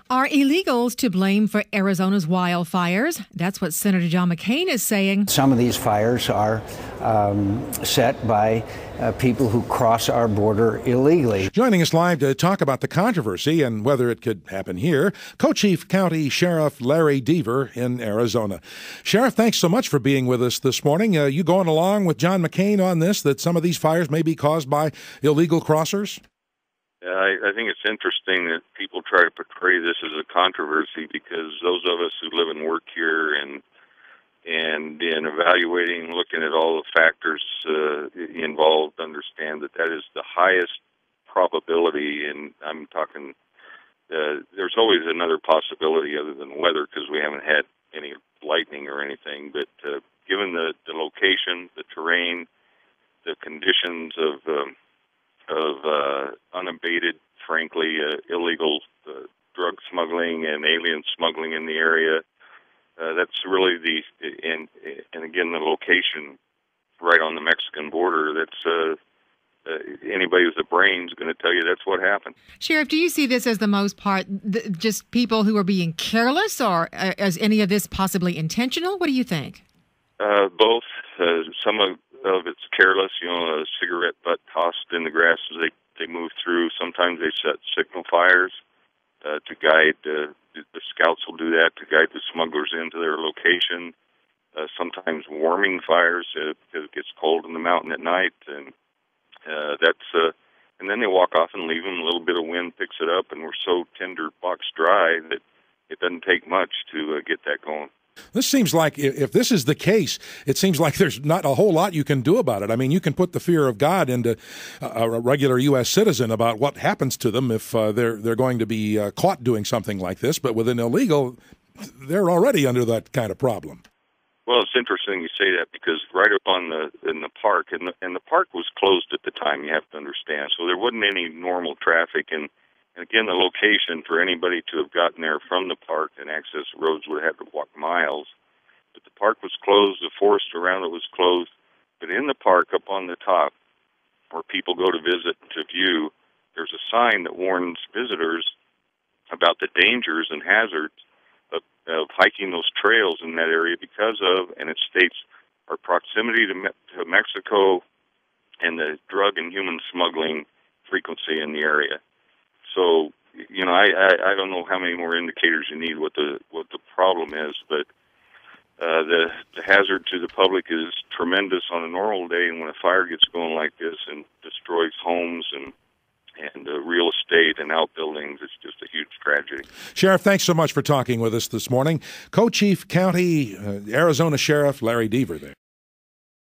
Are illegals to blame for Arizona's wildfires? That's what Senator John McCain is saying. Some of these fires are set by people who cross our border illegally. Joining us live to talk about the controversy and whether it could happen here, Co-Chief County Sheriff Larry Deaver in Arizona. Sheriff, thanks so much for being with us this morning. You going along with John McCain on this, that some of these fires may be caused by illegal crossers? I think it's interesting that people try to portray this as a controversy because those of us who live and work here and in evaluating, looking at all the factors involved, understand that is the highest probability. And I'm talking, there's always another possibility other than weather because we haven't had any lightning or anything. But given the location, the terrain, the conditions of unabated, frankly, illegal drug smuggling and alien smuggling in the area. That's really and again, the location right on the Mexican border. That's anybody with a brain is going to tell you that's what happened. Sheriff, do you see this as the most part just people who are being careless, or is any of this possibly intentional? What do you think? Both. Some of it's careless, a cigarette butt tossed in the grass as they move through. Sometimes they set signal fires to guide, the scouts will do that to guide the smugglers into their location. Sometimes warming fires because it gets cold in the mountain at night, and and then they walk off and leave them. A little bit of wind picks it up, and we're so tinder box dry that it doesn't take much to get that going. This seems like, if this is the case, it seems like there's not a whole lot you can do about it. I mean, you can put the fear of God into a regular U.S. citizen about what happens to them if they're going to be caught doing something like this. But with an illegal, they're already under that kind of problem. Well, it's interesting you say that because right up in the park, and the park was closed at the time, you have to understand. So there wasn't any normal traffic. And again, the location for anybody to have gotten there from the park and access roads would have to walk miles. But the park was closed, the forest around it was closed. But in the park, up on the top, where people go to visit to view, there's a sign that warns visitors about the dangers and hazards of hiking those trails in that area because of, and it states, our proximity to Mexico and the drug and human smuggling frequency in the area. So, I don't know how many more indicators you need what the problem is, but the hazard to the public is tremendous on a normal day, and when a fire gets going like this and destroys homes and real estate and outbuildings, it's just a huge tragedy. Sheriff, thanks so much for talking with us this morning. Co-Chief County Arizona Sheriff Larry Deaver there.